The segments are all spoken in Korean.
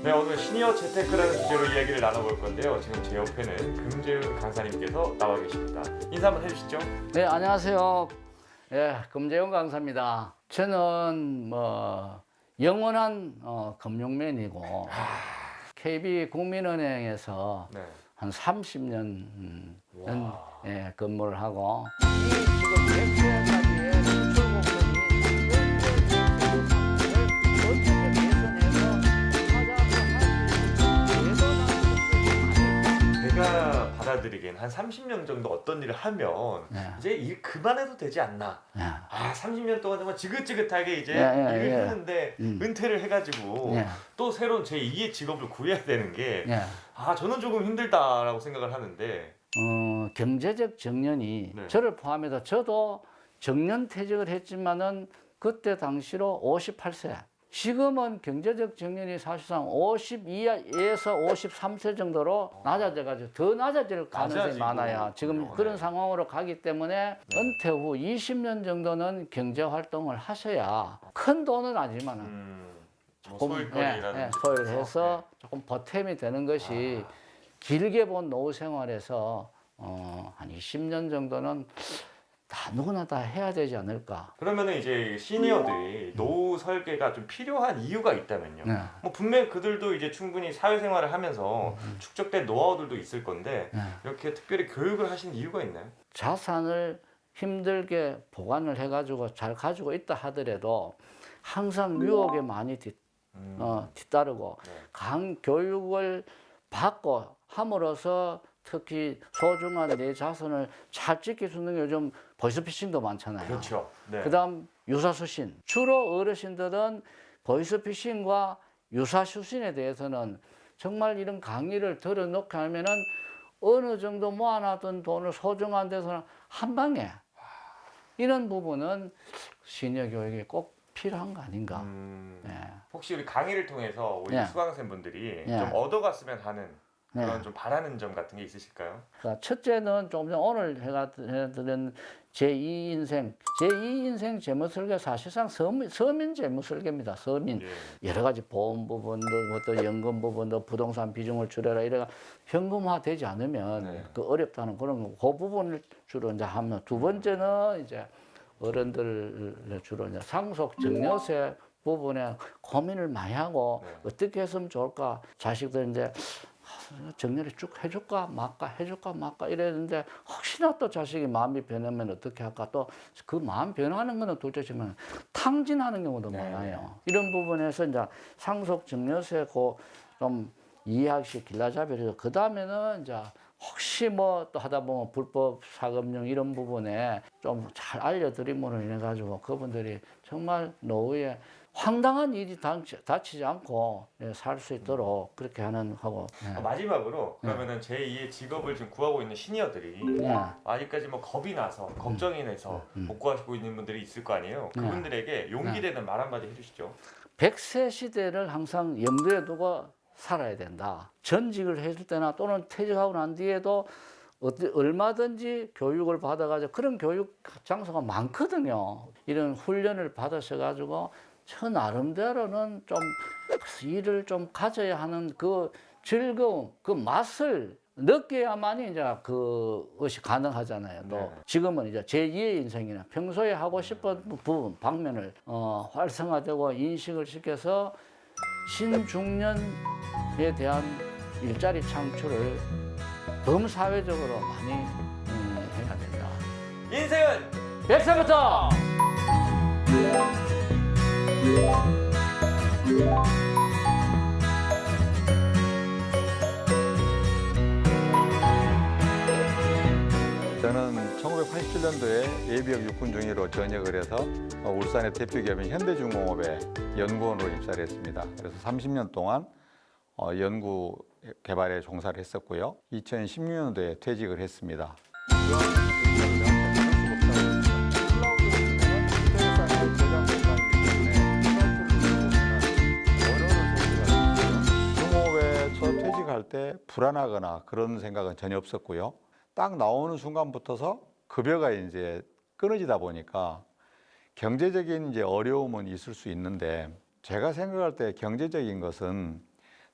네, 오늘 시니어 재테크라는 주제로 이야기를 나눠볼 건데요. 지금 제 옆에는 금재훈 강사님께서 나와 계십니다. 인사 한번 해주시죠. 네, 안녕하세요. 예, 금재훈 강사입니다. 저는 영원한 금융맨이고 KB국민은행에서 네. 한 30년 와. 근무를 하고 이 지금 100세까지의 수출 공급이 어떻게 개선해서 찾아서 할수 있는 제가 받아들이기엔 한 30년 정도 어떤 일을 하면 네. 이제 일 그만해도 되지 않나. 네. 30년 동안 정말 지긋지긋하게 이제 일을 예. 했는데 은퇴를 해가지고 예. 또 새로운 제2의 직업을 구해야 되는 게 예. 저는 조금 힘들다라고 생각을 하는데 경제적 정년이 네. 저를 저를 포함해서 저도 정년퇴직을 했지만은 그때 당시로 58세. 지금은 경제적 정년이 사실상 52에서 53세 정도로 낮아져가지고 더 낮아질 가능성이 낮아지고 많아요. 지금 그렇군요. 그런 네. 상황으로 가기 때문에 은퇴 후 20년 정도는 경제 활동을 하셔야 큰 돈은 아니지만은 뭐 소일거리라든지 소일을 해서 조금 보탬이 되는 것이 길게 본 노후 생활에서 한 20년 정도는 다 누구나 다 해야 되지 않을까. 그러면은 이제 시니어들이 노후 설계가 좀 필요한 이유가 있다면요. 네. 뭐 분명 그들도 이제 충분히 사회생활을 하면서 축적된 노하우들도 있을 건데 네. 이렇게 특별히 교육을 하신 이유가 있나요? 자산을 힘들게 보관을 해가지고 잘 가지고 있다 하더라도 항상 유혹에 많이 뒤따르고 네. 강 교육을 받고 함으로써 특히 소중한 내 자손을 잘 지킬 수 있는 게 요즘 보이스피싱도 많잖아요. 그렇죠. 네. 그다음 유사수신. 주로 어르신들은 보이스피싱과 유사수신에 대해서는 정말 이런 강의를 들어놓게 하면은 어느 정도 모아놨던 돈을 소중한 데서는 한 방에 이런 부분은 시니어 교육이 꼭 필요한 거 아닌가. 네. 혹시 우리 강의를 통해서 우리 네. 수강생분들이 네. 좀 얻어갔으면 하는 네. 그런 좀 바라는 점 같은 게 있으실까요? 그러니까 첫째는 조금 전 오늘 해드린 제2인생. 제2인생 재무설계 사실상 서민 재무설계입니다. 서민. 예. 여러 가지 보험 부분도 또 연금 부분도 부동산 비중을 줄여라 이래가 현금화되지 않으면 네. 그 어렵다는 그런 거. 그 부분을 주로 이제 하면 두 번째는 이제 어른들 주로 이제 상속 증여세 부분에 고민을 많이 하고 네. 어떻게 했으면 좋을까. 자식들 이제 정리를 쭉 해줄까 말까 이랬는데 혹시나 또 자식이 마음이 변하면 어떻게 할까. 또 그 마음 변하는 거는 둘째지만 탕진하는 경우도 많아요. 이런 부분에서 이제 상속 증여세 좀 이해하기 길라잡이를 그 다음에는 이제 혹시 뭐 또 하다 보면 불법 사금융 이런 부분에 좀 잘 알려드림으로 인해 가지고 그분들이 정말 노후에 황당한 일이 닥치지 않고 살 수 있도록 그렇게 하고. 마지막으로 그러면은 제2의 직업을 지금 구하고 있는 시니어들이 네. 아직까지 뭐 겁이 나서 걱정이 돼서 못 구하시고 있는 분들이 있을 거 아니에요. 그분들에게 용기 되는 말 한마디 해주시죠. 100세 시대를 항상 염두에 두고 살아야 된다. 전직을 했을 때나 또는 퇴직하고 난 뒤에도 얼마든지 교육을 받아가지고 그런 교육 장소가 많거든요. 이런 훈련을 받으셔가지고 저 나름대로는 좀 일을 좀 가져야 하는 그 즐거움, 그 맛을 느껴야만이 이제 그것이 가능하잖아요. 또 네. 지금은 이제 제2의 인생이나 평소에 하고 싶은 부분, 방면을 활성화되고 인식을 시켜서 신중년에 대한 일자리 창출을 범사회적으로 많이 해야 된다. 인생은 100세부터! 저는 1987년도에 예비역 육군 중위로 전역을 해서 울산의 대표 기업인 현대중공업에 연구원으로 입사를 했습니다. 그래서 30년 동안 연구 개발에 종사를 했었고요. 2016년도에 퇴직을 했습니다. 중공업에 첫 퇴직할 때 불안하거나 그런 생각은 전혀 없었고요. 딱 나오는 순간부터서 급여가 이제 끊어지다 보니까 경제적인 이제 어려움은 있을 수 있는데 제가 생각할 때 경제적인 것은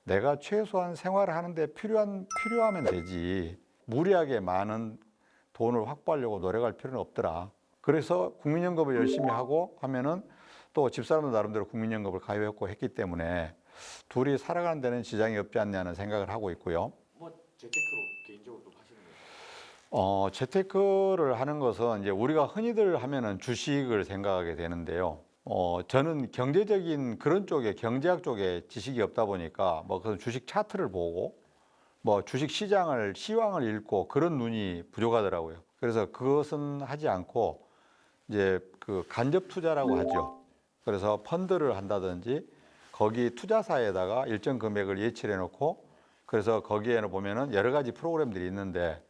내가 최소한 생활을 하는데 필요하면 되지. 무리하게 많은 돈을 확보하려고 노력할 필요는 없더라. 그래서 국민연금을 열심히 하고 하면은 또 집사람도 나름대로 국민연금을 가입했고 했기 때문에 둘이 살아가는 데는 지장이 없지 않냐는 생각을 하고 있고요. 뭐 재테크로 개인적으로 좀 하시는 거예요? 재테크를 하는 것은 이제 우리가 흔히들 하면은 주식을 생각하게 되는데요. 저는 경제적인 그런 쪽에 경제학 쪽에 지식이 없다 보니까 뭐 그 주식 차트를 보고 뭐 주식 시장을 시황을 읽고 그런 눈이 부족하더라고요. 그래서 그것은 하지 않고 이제 그 간접 투자라고 하죠. 그래서 펀드를 한다든지 거기 투자사에다가 일정 금액을 예치를 해놓고 그래서 거기에는 보면은 여러 가지 프로그램들이 있는데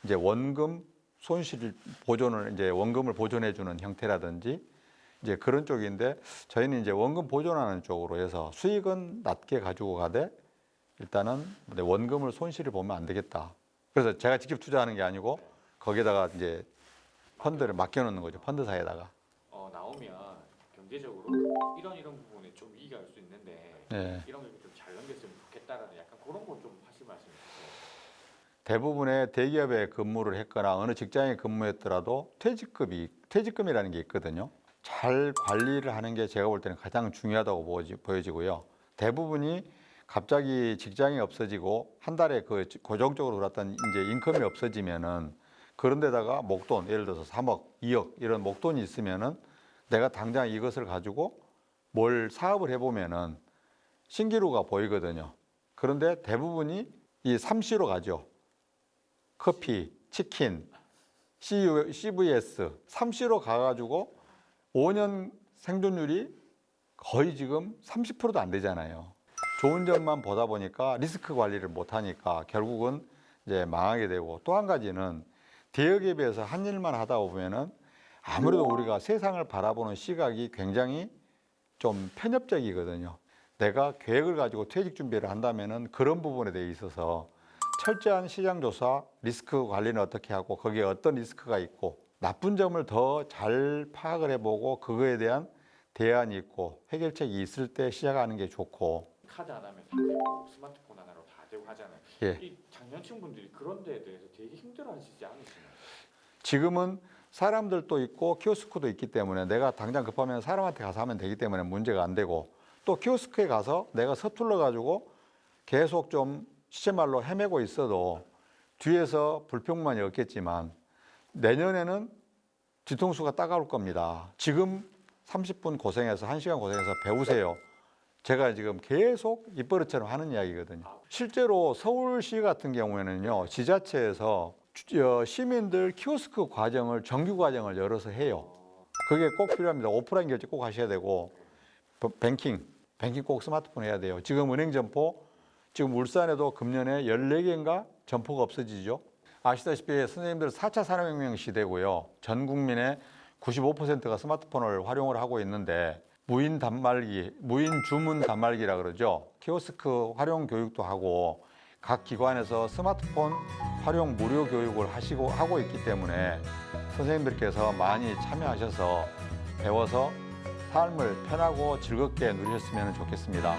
이제 원금 손실 보존을 이제 원금을 보존해주는 형태라든지 이제 그런 쪽인데 저희는 이제 원금 보존하는 쪽으로 해서 수익은 낮게 가지고 가되 일단은 원금을 손실을 보면 안 되겠다. 그래서 제가 직접 투자하는 게 아니고 거기에다가 이제 펀드를 맡겨놓는 거죠. 펀드사에다가. 나오면 경제적으로 이런 부분에 좀 이익이 갈 수 있는데 네. 이런 걸 좀 잘 넘겼으면 좋겠다라는 약간 그런 거 좀 하실 말씀 있으세요? 대부분의 대기업에 근무를 했거나 어느 직장에 근무했더라도 퇴직금이라는 게 있거든요. 잘 관리를 하는 게 제가 볼 때는 가장 중요하다고 보여지고요. 대부분이 갑자기 직장이 없어지고 한 달에 그 고정적으로 들어왔던 이제 인컴이 없어지면은 그런 데다가 목돈 예를 들어서 3억, 2억 이런 목돈이 있으면은 내가 당장 이것을 가지고 뭘 사업을 해보면은 신기루가 보이거든요. 그런데 대부분이 이 3C로 가죠. 커피, 치킨, CVS 3C로 가가지고 5년 생존율이 거의 지금 30%도 안 되잖아요. 좋은 점만 보다 보니까 리스크 관리를 못하니까 결국은 이제 망하게 되고 또 한 가지는 대역에 비해서 한 일만 하다 보면은 아무래도 우리가 세상을 바라보는 시각이 굉장히 좀 편협적이거든요. 내가 계획을 가지고 퇴직 준비를 한다면은 그런 부분에 대해 있어서 철저한 시장 조사, 리스크 관리는 어떻게 하고 거기에 어떤 리스크가 있고 나쁜 점을 더 잘 파악을 해보고 그거에 대한 대안이 있고 해결책이 있을 때 시작하는 게 좋고. 카드 하나면 다 되고 스마트폰 하나로 다 되고 하잖아요. 예. 이 장년층 분들이 그런 데에 대해서 되게 힘들어하시지 않으시나요? 지금은 사람들도 있고 키오스크도 있기 때문에 내가 당장 급하면 사람한테 가서 하면 되기 때문에 문제가 안 되고 또 키오스크에 가서 내가 서툴러 가지고 계속 좀 시체말로 헤매고 있어도 뒤에서 불평만이 없겠지만 내년에는 뒤통수가 따가울 겁니다. 지금 30분 고생해서 1시간 고생해서 배우세요. 제가 지금 계속 입버릇처럼 하는 이야기거든요. 실제로 서울시 같은 경우에는요, 지자체에서 시민들 키오스크 과정을 정규 과정을 열어서 해요. 그게 꼭 필요합니다. 오프라인 결제 꼭 하셔야 되고 뱅킹 꼭 스마트폰 해야 돼요. 지금 은행 점포 지금 울산에도 금년에 14개인가 점포가 없어지죠. 아시다시피 선생님들 4차 산업혁명 시대고요. 전 국민의 95%가 스마트폰을 활용을 하고 있는데 무인 주문 단말기라 그러죠. 키오스크 활용 교육도 하고 각 기관에서 스마트폰 활용 무료 교육을 하고 있기 때문에 선생님들께서 많이 참여하셔서 배워서 삶을 편하고 즐겁게 누리셨으면 좋겠습니다.